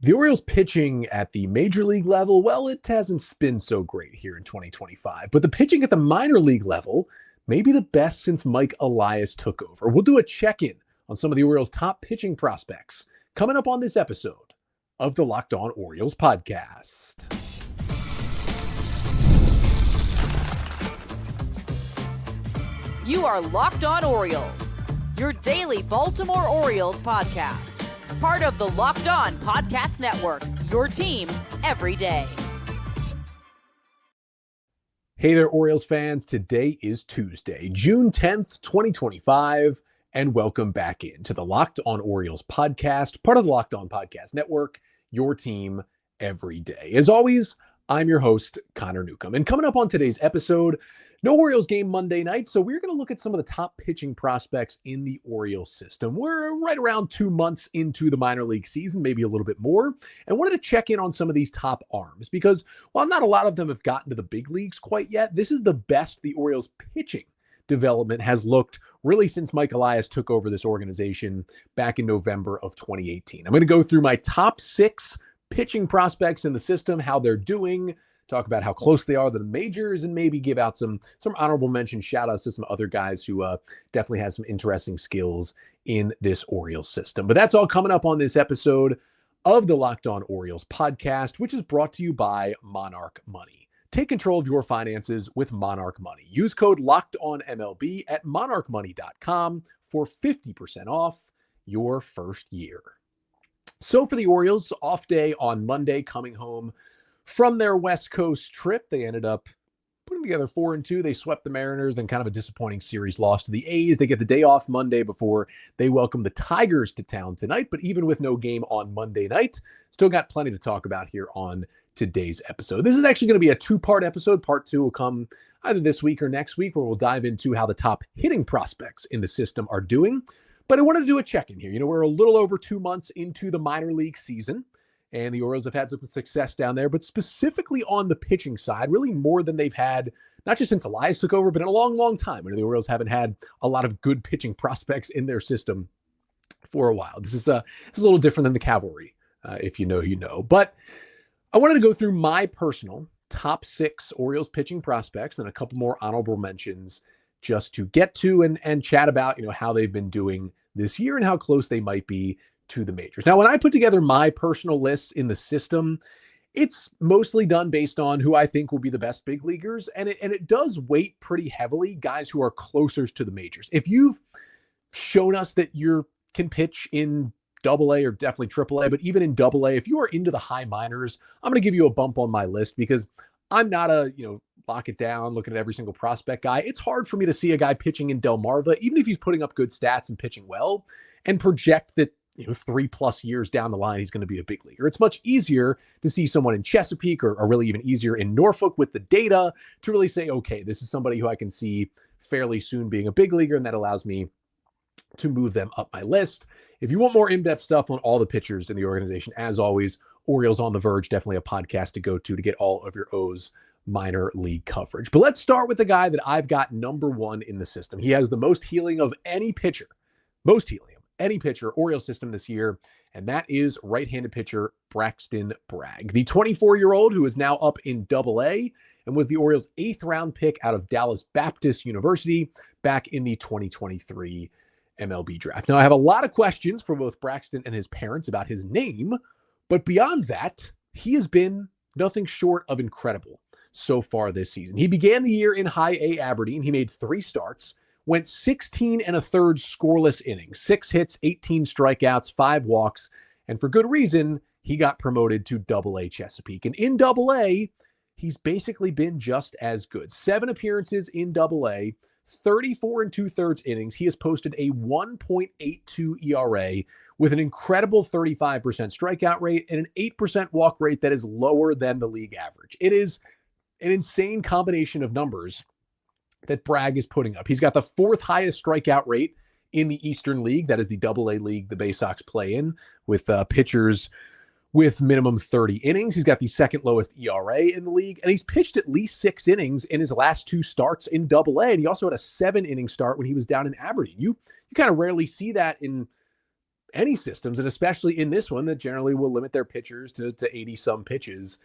The Orioles pitching at the major league level, well, it hasn't been so great here in 2025. But the pitching at the minor league level may be the best since Mike Elias took over. We'll do a check-in on some of the Orioles' top pitching prospects coming up on this episode of the Locked On Orioles podcast. You are Locked On Orioles, your daily Baltimore Orioles podcast. Part of the Locked On Podcast Network, your team every day. Hey there, Orioles fans. Today is Tuesday, June 10th, 2025, and welcome back into the Locked On Orioles podcast, part of the Locked On Podcast Network, your team every day. As always, I'm your host, Connor Newcomb. And coming up on today's episode, no Orioles game Monday night, so we're going to look at some of the top pitching prospects in the Orioles system. We're right around 2 months into the minor league season, maybe a little bit more, and wanted to check in on some of these top arms because while not a lot of them have gotten to the big leagues quite yet, this is the best the Orioles pitching development has looked really since Mike Elias took over this organization back in November of 2018. I'm going to go through my top 6 pitching prospects in the system, how they're doing, talk about how close they are to the majors, and maybe give out some honorable mention shout outs to some other guys who definitely have some interesting skills in this Orioles system. But that's all coming up on this episode of the Locked On Orioles podcast, which is brought to you by Monarch Money. Take control of your finances with Monarch Money. Use code LOCKEDONMLB at monarchmoney.com for 50% off your first year. So for the Orioles, off day on Monday, coming home from their West Coast trip, they ended up putting together 4-2. They swept the Mariners, then kind of a disappointing series loss to the A's. They get the day off Monday before they welcome the Tigers to town tonight. But even with no game on Monday night, still got plenty to talk about here on today's episode. This is actually going to be a 2-part episode. Part 2 will come either this week or next week, where we'll dive into how the top hitting prospects in the system are doing. But I wanted to do a check-in here. We're a little over 2 months into the minor league season, and the Orioles have had some success down there, but specifically on the pitching side, really more than they've had, not just since Elias took over, but in a long, long time. The Orioles haven't had a lot of good pitching prospects in their system for a while. This is a little different than the Cavalry, if you know, you know. But I wanted to go through my personal top 6 Orioles pitching prospects and a couple more honorable mentions just to get to and chat about, how they've been doing this year and how close they might be to the majors. Now, when I put together my personal lists in the system, it's mostly done based on who I think will be the best big leaguers. And it does weight pretty heavily guys who are closer to the majors. If you've shown us that you can pitch in AA or definitely AAA, but even in AA, if you are into the high minors, I'm going to give you a bump on my list because I'm not a, lock it down, looking at every single prospect guy. It's hard for me to see a guy pitching in Delmarva, even if he's putting up good stats and pitching well, and project that 3+ years down the line, he's going to be a big leaguer. It's much easier to see someone in Chesapeake or really even easier in Norfolk with the data to really say, okay, this is somebody who I can see fairly soon being a big leaguer, and that allows me to move them up my list. If you want more in-depth stuff on all the pitchers in the organization, as always, Orioles on the Verge, definitely a podcast to go to get all of your O's minor league coverage. But let's start with the guy that I've got number 1 in the system. He has the most helium of any pitcher, Orioles system this year, and that is right-handed pitcher Braxton Bragg, the 24-year-old who is now up in AA and was the Orioles' 8th round pick out of Dallas Baptist University back in the 2023 MLB draft. Now, I have a lot of questions for both Braxton and his parents about his name, but beyond that, he has been nothing short of incredible so far this season. He began the year in High A Aberdeen. He made 3 starts, went 16 1/3 scoreless innings, 6 hits, 18 strikeouts, 5 walks, and for good reason, he got promoted to AA Chesapeake. And in AA, he's basically been just as good. 7 appearances in AA, 34 2/3 innings. He has posted a 1.82 ERA with an incredible 35% strikeout rate and an 8% walk rate that is lower than the league average. It is an insane combination of numbers that Bragg is putting up. He's got the 4th highest strikeout rate in the Eastern League. That is the AA league the Bay Sox play in, with pitchers with minimum 30 innings. He's got the 2nd lowest ERA in the league, and he's pitched at least 6 innings in his last 2 starts in AA, and he also had a 7-inning start when he was down in Aberdeen. You kind of rarely see that in any systems, and especially in this one that generally will limit their pitchers to 80-some pitches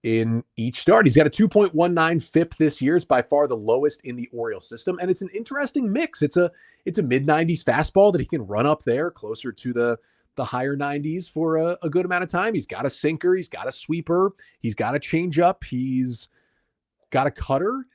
in each start. He's got a 2.19 FIP this year. It's by far the lowest in the Orioles system, and it's an interesting mix. It's a mid-90s fastball that he can run up there closer to the higher 90s for a good amount of time. He's got a sinker. He's got a sweeper. He's got a changeup. He's got a cutter.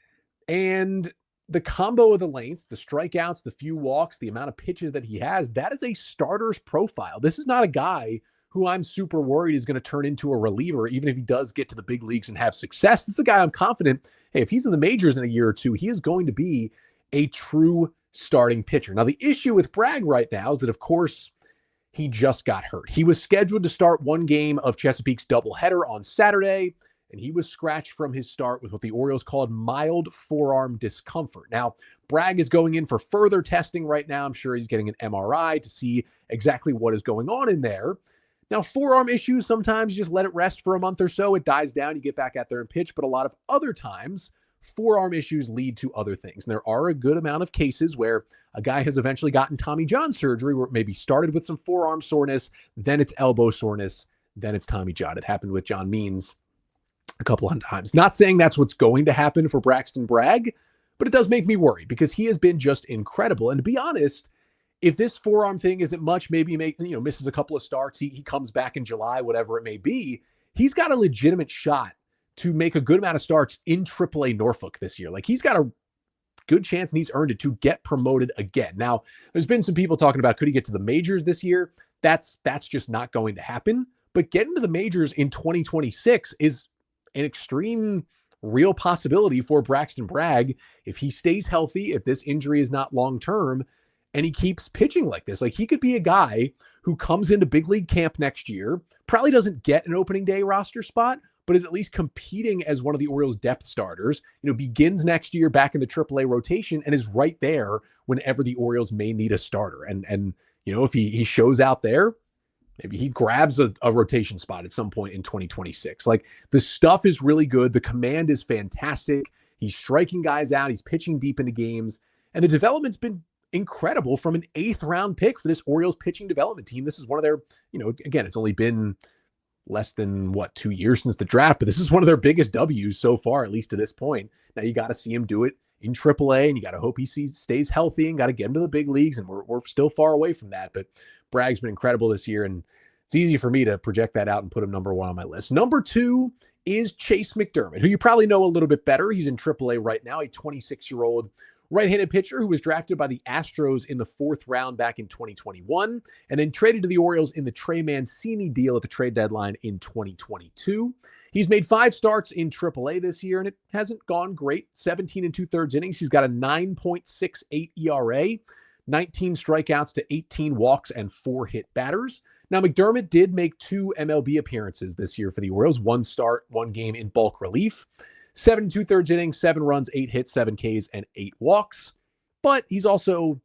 And the combo of the length, the strikeouts, the few walks, the amount of pitches that he has, that is a starter's profile. This is not a guy who I'm super worried is going to turn into a reliever, even if he does get to the big leagues and have success. This is a guy I'm confident, hey, if he's in the majors in a year or two, he is going to be a true starting pitcher. Now, the issue with Bragg right now is that, of course, he just got hurt. He was scheduled to start one game of Chesapeake's doubleheader on Saturday, and he was scratched from his start with what the Orioles called mild forearm discomfort. Now, Bragg is going in for further testing right now. I'm sure he's getting an MRI to see exactly what is going on in there. Now, forearm issues, sometimes you just let it rest for a month or so. It dies down, you get back out there and pitch. But a lot of other times, forearm issues lead to other things. And there are a good amount of cases where a guy has eventually gotten Tommy John surgery, where it maybe started with some forearm soreness, then it's elbow soreness, then it's Tommy John. It happened with John Means a couple of times. Not saying that's what's going to happen for Braxton Bragg, but it does make me worry because he has been just incredible. And to be honest, if this forearm thing isn't much, maybe he misses a couple of starts, he comes back in July, whatever it may be, he's got a legitimate shot to make a good amount of starts in AAA Norfolk this year. Like, he's got a good chance, and he's earned it to get promoted again. Now, there's been some people talking about, could he get to the majors this year? That's just not going to happen. But getting to the majors in 2026 is an extreme real possibility for Braxton Bragg if he stays healthy, if this injury is not long-term, and he keeps pitching like this. Like, he could be a guy who comes into big league camp next year, probably doesn't get an opening day roster spot, but is at least competing as one of the Orioles' depth starters, begins next year back in the AAA rotation and is right there whenever the Orioles may need a starter. And if he shows out there, maybe he grabs a rotation spot at some point in 2026. Like, the stuff is really good. The command is fantastic. He's striking guys out. He's pitching deep into games. And the development's been incredible from an 8th round pick for this Orioles pitching development team. This is one of their, again, it's only been less than 2 years since the draft, but this is one of their biggest W's so far, at least to this point. Now you got to see him do it in AAA, and you got to hope he stays healthy and got to get him to the big leagues. And we're still far away from that, but Bragg's been incredible this year, and it's easy for me to project that out and put him number 1 on my list. Number 2 is Chayce McDermott, who you probably know a little bit better. He's in AAA right now, a 26-year-old right-handed pitcher who was drafted by the Astros in the 4th round back in 2021, and then traded to the Orioles in the Trey Mancini deal at the trade deadline in 2022. He's made 5 starts in AAA this year, and it hasn't gone great. 17 2/3 innings. He's got a 9.68 ERA, 19 strikeouts to 18 walks, and 4 hit batters. Now, McDermott did make 2 MLB appearances this year for the Orioles, 1 start, 1 game in bulk relief. 7 2/3 innings, 7 runs, 8 hits, 7 Ks, and 8 walks. But he's also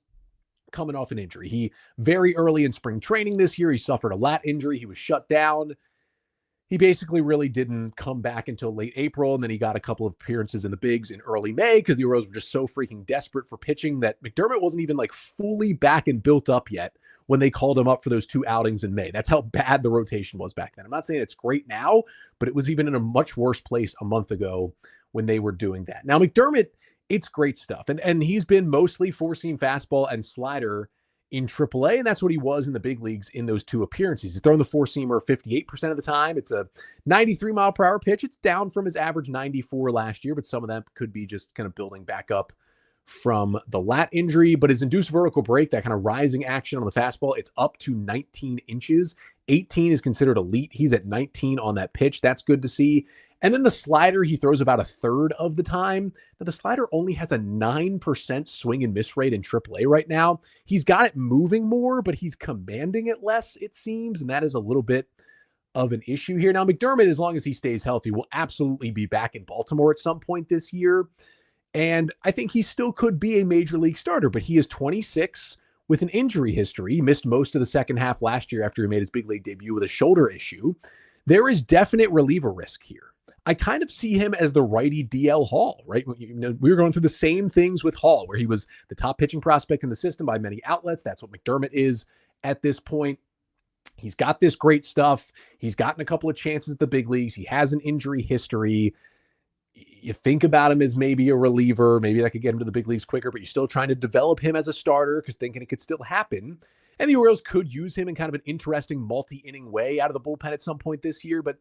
coming off an injury. He very early in spring training this year, he suffered a lat injury. He was shut down. He basically really didn't come back until late April, and then he got a couple of appearances in the bigs in early May because the Orioles were just so freaking desperate for pitching that McDermott wasn't even fully back and built up yet when they called him up for those 2 outings in May. That's how bad the rotation was back then. I'm not saying it's great now, but it was even in a much worse place a month ago when they were doing that. Now, McDermott, it's great stuff. And he's been mostly four-seam fastball and slider in AAA, and that's what he was in the big leagues in those 2 appearances. He's throwing the four-seamer 58% of the time. It's a 93-mile-per-hour pitch. It's down from his average 94 last year, but some of that could be just kind of building back up from the lat injury. But his induced vertical break, that kind of rising action on the fastball, it's up to 19 inches. 18 is considered elite. He's at 19 on that pitch. That's good to see. And then the slider, he throws about 1/3 of the time. Now, the slider only has a 9% swing and miss rate in AAA right now. He's got it moving more, but he's commanding it less, it seems, and that is a little bit of an issue here. Now, McDermott, as long as he stays healthy, will absolutely be back in Baltimore at some point this year. And I think he still could be a major league starter, but he is 26 with an injury history. He missed most of the second half last year after he made his big league debut with a shoulder issue. There is definite reliever risk here. I kind of see him as the righty DL Hall, right? We were going through the same things with Hall, where he was the top pitching prospect in the system by many outlets. That's what McDermott is at this point. He's got this great stuff. He's gotten a couple of chances at the big leagues. He has an injury history. You think about him as maybe a reliever. Maybe that could get him to the big leagues quicker, but you're still trying to develop him as a starter because thinking it could still happen. And the Orioles could use him in kind of an interesting multi-inning way out of the bullpen at some point this year, but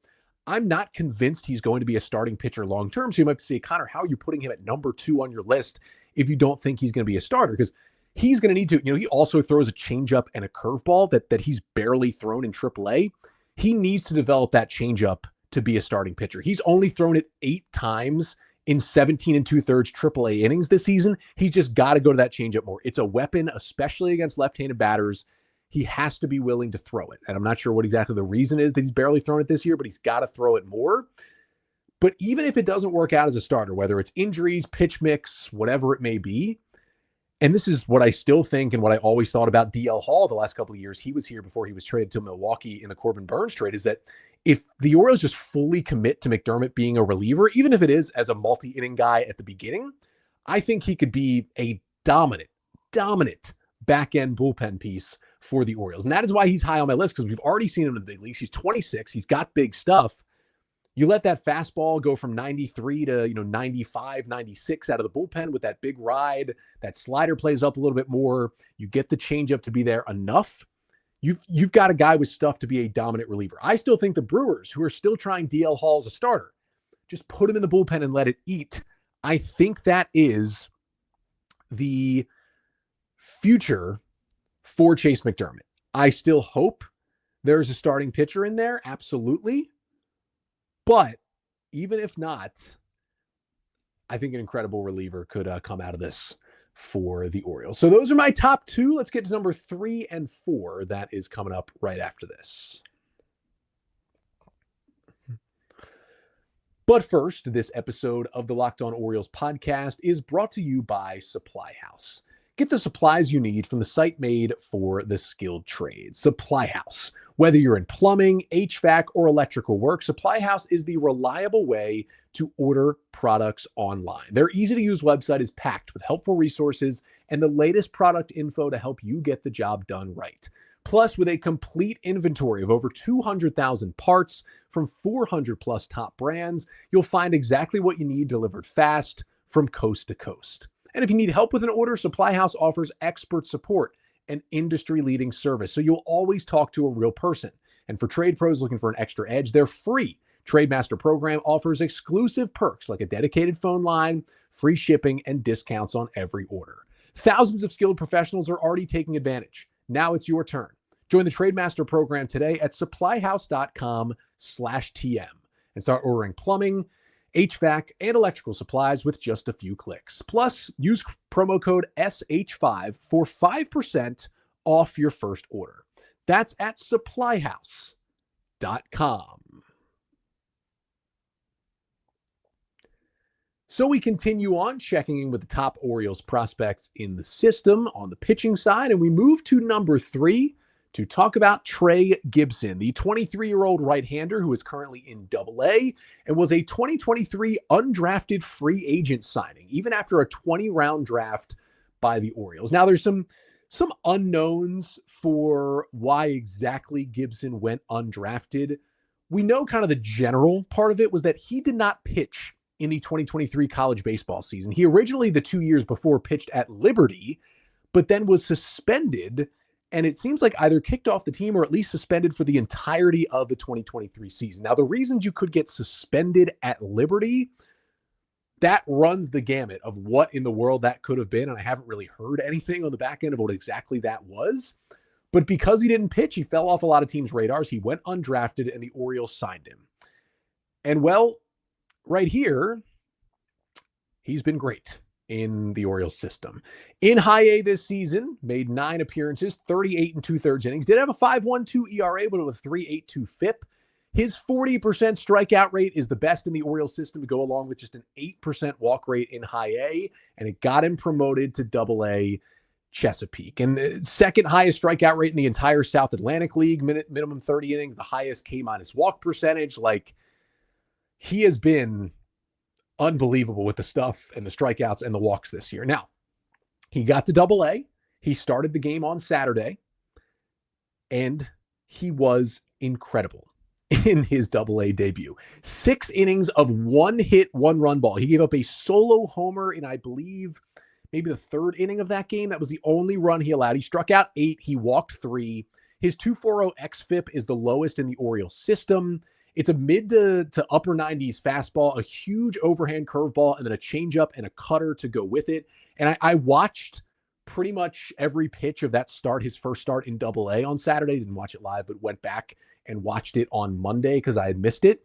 I'm not convinced he's going to be a starting pitcher long-term. So you might say, Connor, how are you putting him at number 2 on your list if you don't think he's going to be a starter? Because he's going to need to, he also throws a changeup and a curveball that he's barely thrown in AAA. He needs to develop that changeup to be a starting pitcher. He's only thrown it 8 times in 17 2/3 AAA innings this season. He's just got to go to that changeup more. It's a weapon, especially against left-handed batters. He has to be willing to throw it. And I'm not sure what exactly the reason is that he's barely thrown it this year, but he's got to throw it more. But even if it doesn't work out as a starter, whether it's injuries, pitch mix, whatever it may be, and this is what I still think and what I always thought about DL Hall the last couple of years, he was here before he was traded to Milwaukee in the Corbin Burns trade, is that if the Orioles just fully commit to McDermott being a reliever, even if it is as a multi-inning guy at the beginning, I think he could be a dominant back-end bullpen piece for the Orioles. And that is why he's high on my list, because we've already seen him in the big leagues. He's 26. He's got big stuff. You let that fastball go from 93 to 95, 96 out of the bullpen with that big ride. That slider plays up a little bit more. You get the changeup to be there enough. You've got a guy with stuff to be a dominant reliever. I still think the Brewers, who are still trying DL Hall as a starter, just put him in the bullpen and let it eat. I think that is the future for Chayce McDermott. I still hope there's a starting pitcher in there. Absolutely. But even if not, I think an incredible reliever could come out of this for the Orioles. So those are my top 2. Let's get to number 3 and 4. That is coming up right after this. But first, this episode of the Locked On Orioles podcast is brought to you by Supply House. Get the supplies you need from the site made for the skilled trades. Supply House. Whether you're in plumbing, HVAC, or electrical work, Supply House is the reliable way to order products online. Their easy-to-use website is packed with helpful resources and the latest product info to help you get the job done right. Plus, with a complete inventory of over 200,000 parts from 400 plus top brands, you'll find exactly what you need delivered fast from coast to coast. And if you need help with an order, Supply House offers expert support and industry-leading service, so you'll always talk to a real person. And for trade pros looking for an extra edge, their free TradeMaster program offers exclusive perks like a dedicated phone line, free shipping, and discounts on every order. Thousands of skilled professionals are already taking advantage. Now it's your turn. Join the TradeMaster program today at supplyhouse.com/TM and start ordering plumbing, HVAC, and electrical supplies with just a few clicks. Plus, use promo code SH5 for 5% off your first order. That's at supplyhouse.com. So we continue on checking in with the top Orioles prospects in the system on the pitching side, and we move to number 3 to talk about Trey Gibson, the 23-year-old right-hander who is currently in AA and was a 2023 undrafted free agent signing, even after a 20-round draft by the Orioles. Now, there's some unknowns for why exactly Gibson went undrafted. We know kind of the general part of it was that he did not pitch in the 2023 college baseball season. He originally, the 2 years before, pitched at Liberty, but then was suspended, and it seems like either kicked off the team or at least suspended for the entirety of the 2023 season. Now, the reasons you could get suspended at Liberty, that runs the gamut of what in the world that could have been, and I haven't really heard anything on the back end of what exactly that was. But because he didn't pitch, he fell off a lot of teams' radars. He went undrafted, and the Orioles signed him. And, well, right here, he's been great in the Orioles system. In high A this season, made 9 appearances, 38 2/3 innings, did have a 5.12 ERA, but with a 3.82 FIP. His 40% strikeout rate is the best in the Orioles system to go along with just an 8% walk rate in high A, and it got him promoted to AA Chesapeake. And second highest strikeout rate in the entire South Atlantic League, minimum 30 innings, the highest K-minus walk percentage. Like, he has been unbelievable with the stuff and the strikeouts and the walks this year. Now, he got to AA. He started the game on Saturday, and he was incredible in his Double-A debut. 6 innings of 1 hit, 1 run ball. He gave up a solo homer in, I believe, maybe the 3rd inning of that game. That was the only run he allowed. He struck out 8. He walked 3. His 2.40 xFIP is the lowest in the Orioles system. It's a mid to upper 90s fastball, a huge overhand curveball, and then a changeup and a cutter to go with it. And I watched pretty much every pitch of that start, his first start in Double-A on Saturday. Didn't watch it live, but went back and watched it on Monday because I had missed it.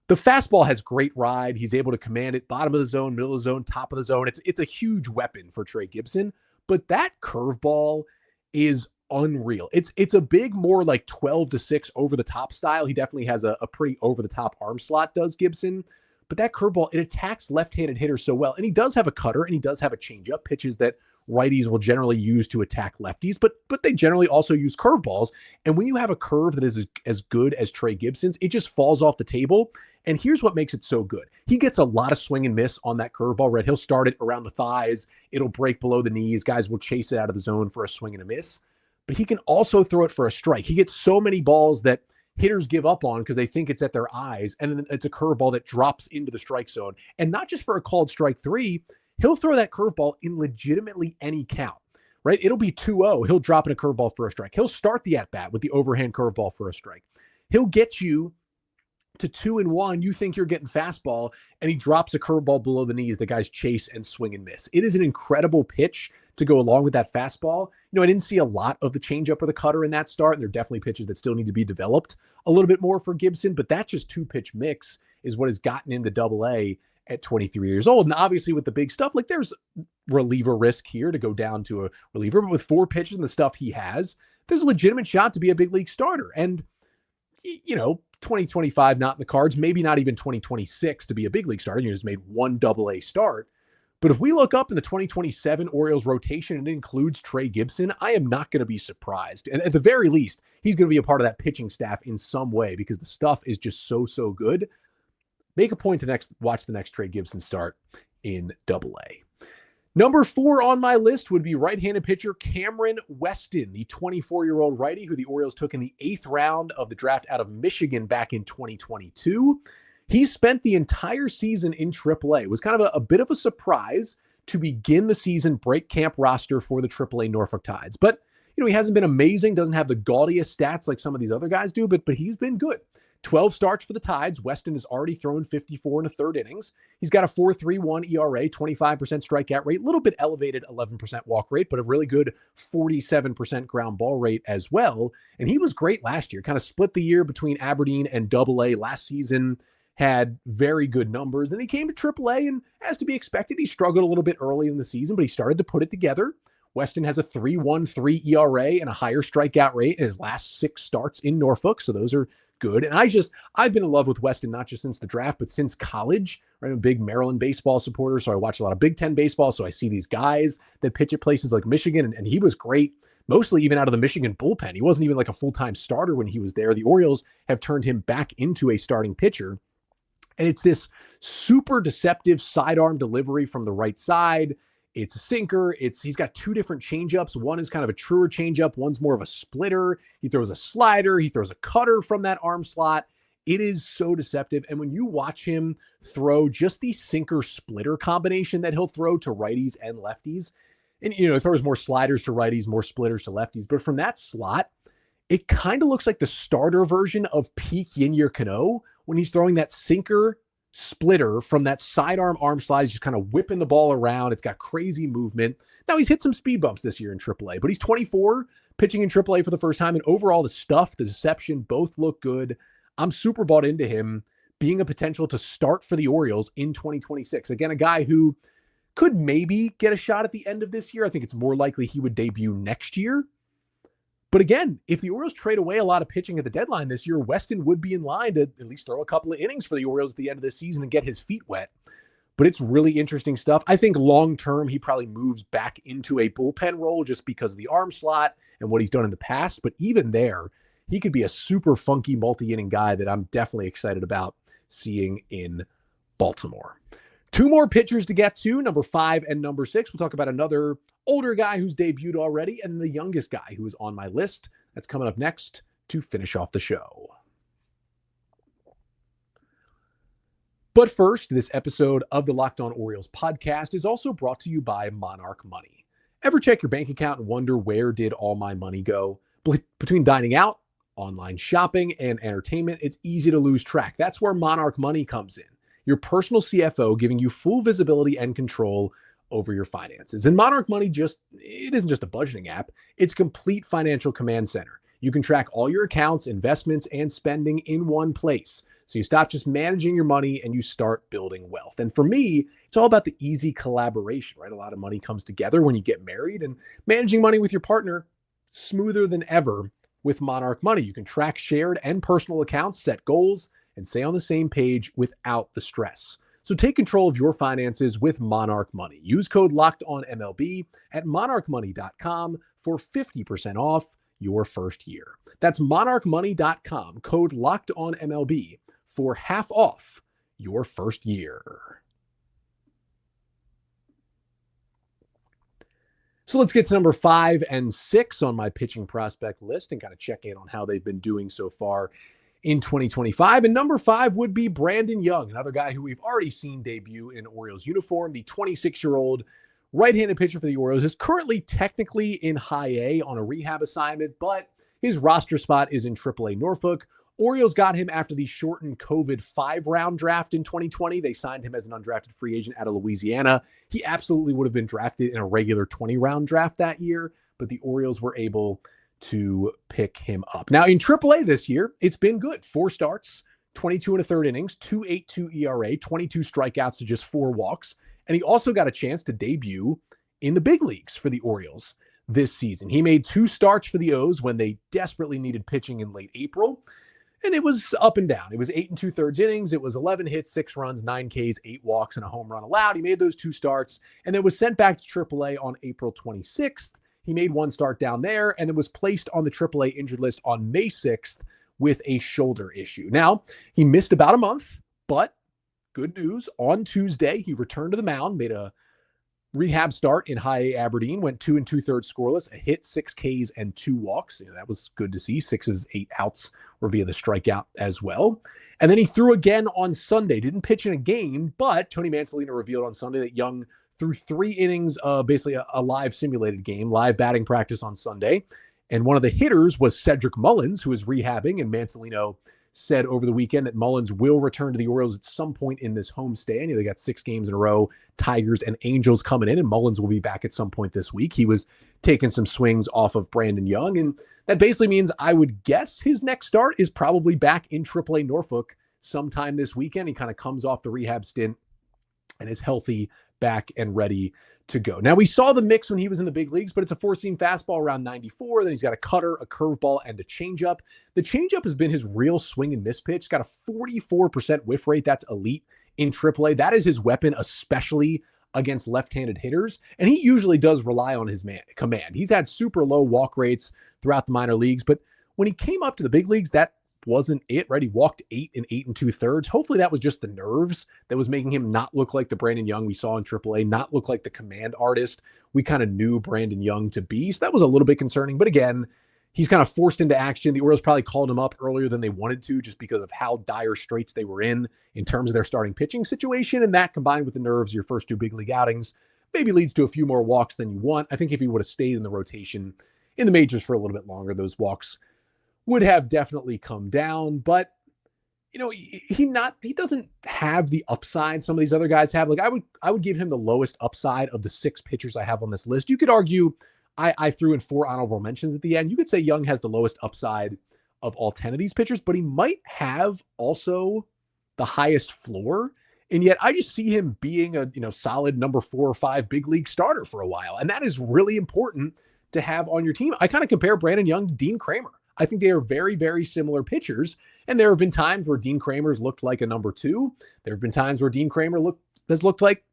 The fastball has great ride. He's able to command it bottom of the zone, middle of the zone, top of the zone. It's a huge weapon for Trey Gibson, but that curveball is unreal. It's a big, more like 12-6 over the top style. He definitely has a pretty over the top arm slot, does Gibson. But that curveball, it attacks left-handed hitters so well. And he does have a cutter and he does have a changeup, pitches that righties will generally use to attack lefties, but they generally also use curveballs. And when you have a curve that is as good as Trey Gibson's, it just falls off the table. And here's what makes it so good. He gets a lot of swing and miss on that curveball, right? He'll start it around the thighs. It'll break below the knees. Guys will chase it out of the zone for a swing and a miss. But he can also throw it for a strike. He gets so many balls that hitters give up on because they think it's at their eyes. And then it's a curveball that drops into the strike zone. And not just for a called strike 3, he'll throw that curveball in legitimately any count, right? It'll be 2-0. He'll drop in a curveball for a strike. He'll start the at-bat with the overhand curveball for a strike. He'll get you to 2-1. You think you're getting fastball, and he drops a curveball below the knees. The guys chase and swing and miss. It is an incredible pitch to go along with that fastball. I didn't see a lot of the changeup or the cutter in that start, and there are definitely pitches that still need to be developed a little bit more for Gibson, but that just 2-pitch mix is what has gotten him to Double-A at 23 years old. And obviously with the big stuff, like there's reliever risk here to go down to a reliever, but with 4 pitches and the stuff he has, there's a legitimate shot to be a big league starter. And, 2025 not in the cards, maybe not even 2026 to be a big league starter. You just made 1 Double-A start. But if we look up in the 2027 Orioles rotation and it includes Trey Gibson, I am not going to be surprised. And at the very least, he's going to be a part of that pitching staff in some way because the stuff is just so good. Make a point to watch the next Trey Gibson start in Double-A. Number 4 on my list would be right-handed pitcher Cameron Weston, the 24-year-old righty who the Orioles took in the 8th round of the draft out of Michigan back in 2022. He spent the entire season in AAA. It was kind of a bit of a surprise to begin the season break camp roster for the AAA Norfolk Tides. But, he hasn't been amazing, doesn't have the gaudiest stats like some of these other guys do, but he's been good. 12 starts for the Tides. Weston has already thrown 54 in the 3rd innings. He's got a 4.31 ERA, 25% strikeout rate, a little bit elevated 11% walk rate, but a really good 47% ground ball rate as well. And he was great last year, kind of split the year between Aberdeen and Double-A last season, had very good numbers. Then he came to AAA, and as to be expected, he struggled a little bit early in the season, but he started to put it together. Weston has a 3.13 ERA and a higher strikeout rate in his last 6 starts in Norfolk, so those are good. And I've been in love with Weston, not just since the draft, but since college. I'm a big Maryland baseball supporter, so I watch a lot of Big Ten baseball, so I see these guys that pitch at places like Michigan, and he was great, mostly even out of the Michigan bullpen. He wasn't even like a full-time starter when he was there. The Orioles have turned him back into a starting pitcher, and it's this super deceptive sidearm delivery from the right side. It's a sinker. He's got 2 different changeups. One is kind of a truer changeup. One's more of a splitter. He throws a slider. He throws a cutter from that arm slot. It is so deceptive. And when you watch him throw just the sinker splitter combination that he'll throw to righties and lefties, and, he throws more sliders to righties, more splitters to lefties. But from that slot, it kind of looks like the starter version of peak Yin-Year Cano when he's throwing that sinker splitter from that sidearm arm slide. He's just kind of whipping the ball around. It's got crazy movement. Now he's hit some speed bumps this year in AAA, but he's 24, pitching in AAA for the first time. And overall, the stuff, the deception, both look good. I'm super bought into him being a potential to start for the Orioles in 2026. Again, a guy who could maybe get a shot at the end of this year. I think it's more likely he would debut next year. But again, if the Orioles trade away a lot of pitching at the deadline this year, Weston would be in line to at least throw a couple of innings for the Orioles at the end of the season and get his feet wet. But it's really interesting stuff. I think long-term, he probably moves back into a bullpen role just because of the arm slot and what he's done in the past. But even there, he could be a super funky multi-inning guy that I'm definitely excited about seeing in Baltimore. 2 more pitchers to get to, number 5 and number 6. We'll talk about another older guy who's debuted already and the youngest guy who is on my list. That's coming up next. to finish off the show. But first, this episode of the Locked On Orioles podcast is also brought to you by Monarch Money. Ever check your bank account and wonder where did all my money go? Between dining out, online shopping, and entertainment, it's easy to lose track. That's where Monarch Money comes in. Your personal CFO giving you full visibility and control over your finances. And Monarch Money it isn't just a budgeting app, it's complete financial command center. You can track all your accounts, investments, and spending in one place. So you stop just managing your money and you start building wealth. And for me, it's all about the easy collaboration, right? A lot of money comes together when you get married, and managing money with your partner, smoother than ever with Monarch Money. You can track shared and personal accounts, set goals, and stay on the same page without the stress. So take control of your finances with Monarch Money. Use code LOCKEDONMLB at monarchmoney.com for 50% off your first year. That's monarchmoney.com, code LOCKEDONMLB for half off your first year. So let's get to number 5 and 6 on my pitching prospect list and kind of check in on how they've been doing so far in 2025. And number 5 would be Brandon Young, another guy who we've already seen debut in Orioles uniform. The 26-year-old right-handed pitcher for the Orioles is currently technically in high A on a rehab assignment, but his roster spot is in AAA Norfolk. Orioles got him after the shortened COVID 5-round draft in 2020. They signed him as an undrafted free agent out of Louisiana. He absolutely would have been drafted in a regular 20-round draft that year, but the Orioles were able to pick him up. Now in AAA this year, it's been good. 4 starts, 22 and a third innings, 2.82 ERA, 22 strikeouts to just 4 walks. And he also got a chance to debut in the big leagues for the Orioles this season. He made 2 starts for the O's when they desperately needed pitching in late April. And it was up and down. It was 8 2/3 innings. It was 11 hits, 6 runs, 9 Ks, 8 walks, and a home run allowed. He made those 2 starts and then was sent back to AAA on April 26th. He made 1 start down there and then was placed on the AAA injured list on May 6th with a shoulder issue. Now, he missed about a month, but good news. On Tuesday, he returned to the mound, made a rehab start in high A Aberdeen, went 2 2/3 scoreless, a hit, 6 Ks, and 2 walks. That was good to see. 6 of his 8 outs were via the strikeout as well. And then he threw again on Sunday. Didn't pitch in a game, but Tony Mansolino revealed on Sunday that Young threw 3 innings of basically a live simulated game, live batting practice on Sunday. And one of the hitters was Cedric Mullins, who is rehabbing, and Mansolino said over the weekend that Mullins will return to the Orioles at some point in this homestand. They got 6 games in a row, Tigers and Angels coming in, and Mullins will be back at some point this week. He was taking some swings off of Brandon Young, and that basically means I would guess his next start is probably back in AAA Norfolk sometime this weekend. He kind of comes off the rehab stint and is healthy, back, and ready to go. Now, we saw the mix when he was in the big leagues, but it's a 4-seam fastball around 94. Then he's got a cutter, a curveball, and a changeup. The changeup has been his real swing and miss pitch. He's got a 44% whiff rate. That's elite in AAA. That is his weapon, especially against left-handed hitters. And he usually does rely on his command. He's had super low walk rates throughout the minor leagues, but when he came up to the big leagues, that wasn't it, right? He walked 8 and 8 2/3. Hopefully that was just the nerves that was making him not look like the Brandon Young we saw in AAA, not look like the command artist we kind of knew Brandon Young to be. So that was a little bit concerning. But again, he's kind of forced into action. The Orioles probably called him up earlier than they wanted to just because of how dire straits they were in terms of their starting pitching situation. And that combined with the nerves, your first 2 big league outings, maybe leads to a few more walks than you want. I think if he would have stayed in the rotation in the majors for a little bit longer, those walks would have definitely come down. But he doesn't have the upside some of these other guys have. Like I would give him the lowest upside of the 6 pitchers I have on this list. You could argue I threw in 4 honorable mentions at the end. You could say Young has the lowest upside of all 10 of these pitchers, but he might have also the highest floor. And yet I just see him being a solid number 4 or 5 big league starter for a while. And that is really important to have on your team. I kind of compare Brandon Young to Dean Kramer. I think they are very, very similar pitchers. And there have been times where Dean Kramer's looked like a number 2. There have been times where Dean Kramer has looked like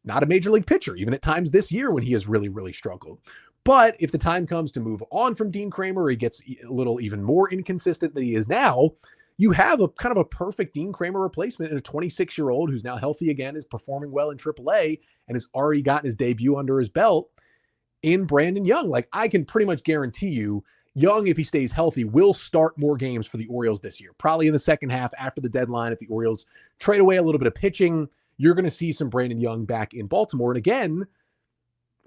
not a major league pitcher, even at times this year when he has really, really struggled. But if the time comes to move on from Dean Kramer, or he gets a little even more inconsistent than he is now, you have a kind of a perfect Dean Kramer replacement in a 26-year-old who's now healthy again, is performing well in AAA, and has already gotten his debut under his belt in Brandon Young. Like, I can pretty much guarantee you, Young, if he stays healthy, will start more games for the Orioles this year. Probably in the second half after the deadline, if the Orioles trade away a little bit of pitching, you're going to see some Brandon Young back in Baltimore. And again,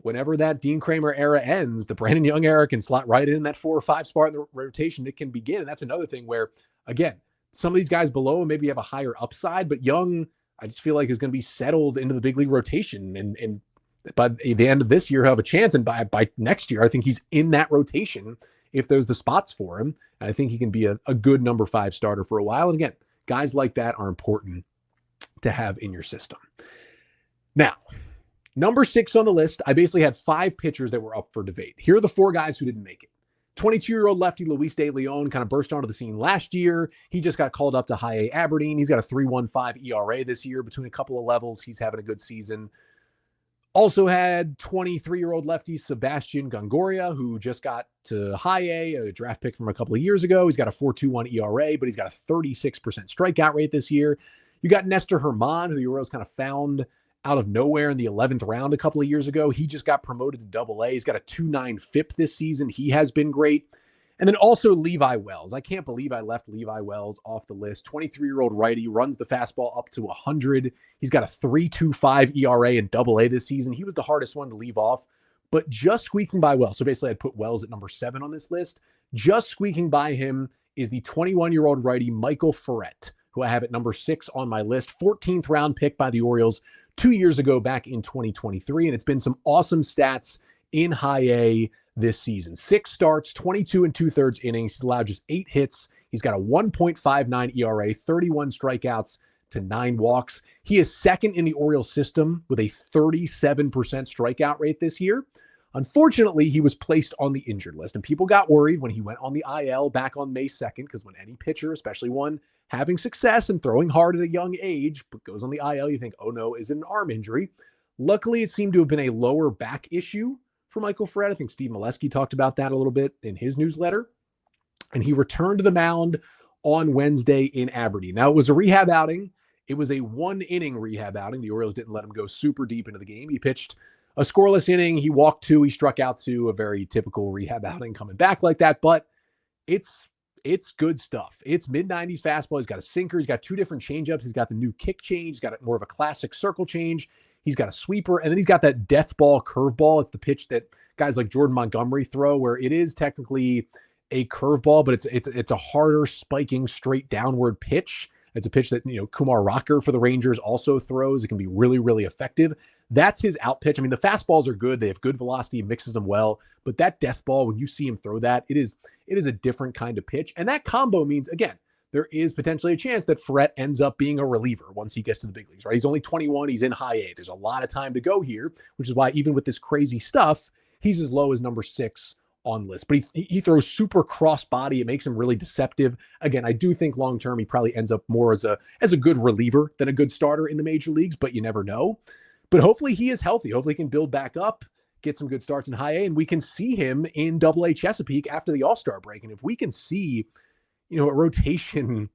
whenever that Dean Kramer era ends, the Brandon Young era can slot right in that 4 or 5 spot in the rotation. It can begin. And that's another thing where, again, some of these guys below him maybe have a higher upside, but Young, I just feel like is going to be settled into the big league rotation. And by the end of this year, he'll have a chance. And by next year, I think he's in that rotation if there's the spots for him. And I think he can be a good number 5 starter for a while. And again, guys like that are important to have in your system. Now, number 6 on the list, I basically had 5 pitchers that were up for debate. Here are the 4 guys who didn't make it. 22-year-old lefty Luis De Leon kind of burst onto the scene last year. He just got called up to high A Aberdeen. He's got a 3.15 ERA this year between a couple of levels. He's having a good season. Also had 23-year-old lefty Sebastian Gongoria, who just got to high A draft pick from a couple of years ago. He's got a 4.21 ERA, but he's got a 36% strikeout rate this year. You got Nestor Herman, who the Orioles kind of found out of nowhere in the 11th round a couple of years ago. He just got promoted to Double A. He's got a 2.9 FIP this season. He has been great. And then also Levi Wells. I can't believe I left Levi Wells off the list. 23-year-old righty, runs the fastball up to 100. He's got a 3.25 ERA in Double A this season. He was the hardest one to leave off, but just squeaking by Wells. So basically I'd put Wells at number 7 on this list. Just squeaking by him is the 21-year-old righty Michael Ferret, who I have at number 6 on my list. 14th round pick by the Orioles 2 years ago back in 2023. And it's been some awesome stats in high A this season. 6 starts, 22 2/3 innings. He's allowed just 8 hits. He's got a 1.59 ERA, 31 strikeouts to 9 walks. He is second in the Orioles system with a 37% strikeout rate this year. Unfortunately, he was placed on the injured list, and people got worried when he went on the IL back on May 2nd, because when any pitcher, especially one having success and throwing hard at a young age, but goes on the IL, you think, oh no, is it an arm injury? Luckily, it seemed to have been a lower back issue for Michael Ferret. I think Steve Molesky talked about that a little bit in his newsletter. And he returned to the mound on Wednesday in Aberdeen. Now, it was a rehab outing. It was a 1-inning rehab outing. The Orioles didn't let him go super deep into the game. He pitched a scoreless inning. He walked 2. He struck out 2, a very typical rehab outing coming back like that. But it's good stuff. It's mid-90s fastball. He's got a sinker. He's got 2 different changeups. He's got the new kick change. He's got more of a classic circle change. He's got a sweeper, and then he's got that death ball curveball. It's the pitch that guys like Jordan Montgomery throw, where it is technically a curveball, but it's a harder, spiking, straight downward pitch. It's a pitch that, Kumar Rocker for the Rangers also throws. It can be really, really effective. That's his out pitch. I mean, the fastballs are good. They have good velocity, mixes them well, but that death ball, when you see him throw that, it is a different kind of pitch. And that combo means, again, there is potentially a chance that Ferret ends up being a reliever once he gets to the big leagues, right? He's only 21. He's in high A. There's a lot of time to go here, which is why even with this crazy stuff, he's as low as number 6 on the list. But he throws super cross body. It makes him really deceptive. Again, I do think long-term he probably ends up more as a good reliever than a good starter in the major leagues, but you never know. But hopefully he is healthy. Hopefully he can build back up, get some good starts in high A, and we can see him in Double A Chesapeake after the All-Star break. And if we can see a rotation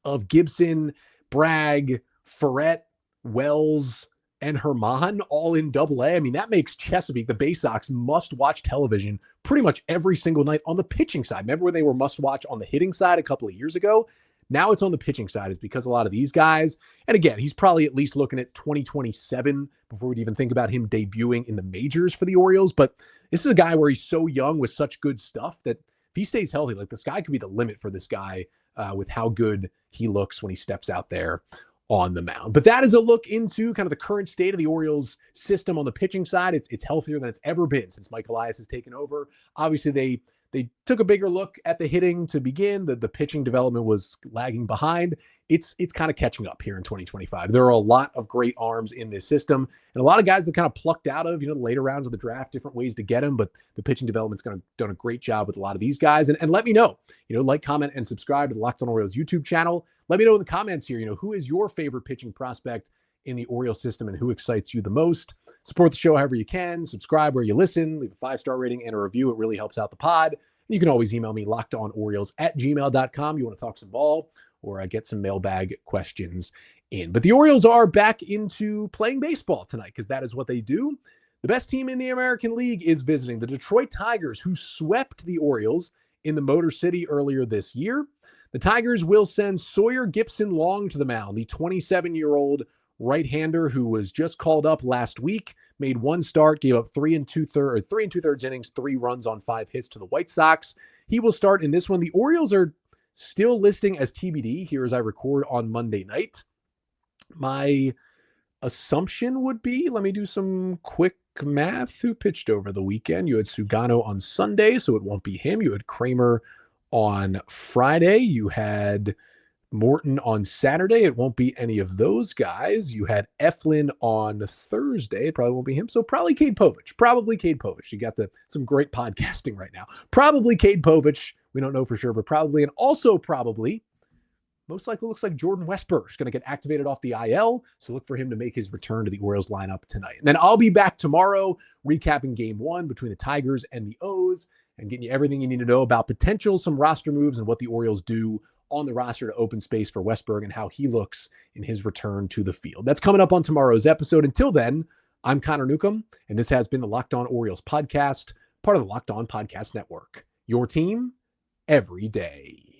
of Gibson, Bragg, Ferret, Wells, and Herman all in Double A. I mean, that makes Chesapeake, the Bay Sox, must-watch television pretty much every single night on the pitching side. Remember when they were must-watch on the hitting side a couple of years ago? Now it's on the pitching side. It's because a lot of these guys, and again, he's probably at least looking at 2027 before we'd even think about him debuting in the majors for the Orioles. But this is a guy where he's so young with such good stuff that if he stays healthy, like the sky could be the limit for this guy with how good he looks when he steps out there on the mound. But that is a look into kind of the current state of the Orioles system on the pitching side. It's healthier than it's ever been since Mike Elias has taken over. Obviously, they took a bigger look at the hitting to begin. The pitching development was lagging behind. It's kind of catching up here in 2025. There are a lot of great arms in this system and a lot of guys that kind of plucked out of, the later rounds of the draft, different ways to get them, but the pitching development's done a great job with a lot of these guys. And let me know, like, comment, and subscribe to the Locked On Orioles YouTube channel. Let me know in the comments here, who is your favorite pitching prospect in the Orioles system and who excites you the most. Support the show however you can. Subscribe where you listen. Leave a 5-star rating and a review. It really helps out the pod. You can always email me, lockedonorioles@gmail.com. You want to talk some ball or get some mailbag questions in. But the Orioles are back into playing baseball tonight because that is what they do. The best team in the American League is visiting the Detroit Tigers, who swept the Orioles in the Motor City earlier this year. The Tigers will send Sawyer Gipson-Long to the mound, the 27-year-old right-hander who was just called up last week, made one start, gave up 3 2/3 innings, 3 runs on 5 hits to the White Sox. He will start in this one. The Orioles are still listing as TBD here as I record on Monday night. My assumption would be, let me do some quick math. Who pitched over the weekend? You had Sugano on Sunday, so it won't be him. You had Kramer on Friday. You had Morton on Saturday. It won't be any of those guys. You had Eflin on Thursday. It probably won't be him. So probably Cade Povich. You got some great podcasting right now. Probably Cade Povich. We don't know for sure, but probably. And also probably, most likely looks like Jordan Westburg is going to get activated off the IL. So look for him to make his return to the Orioles lineup tonight. And then I'll be back tomorrow recapping game 1 between the Tigers and the O's and getting you everything you need to know about some roster moves and what the Orioles do on the roster to open space for Westburg and how he looks in his return to the field. That's coming up on tomorrow's episode. Until then, I'm Connor Newcomb, and this has been the Locked On Orioles podcast, part of the Locked On Podcast Network. Your team every day.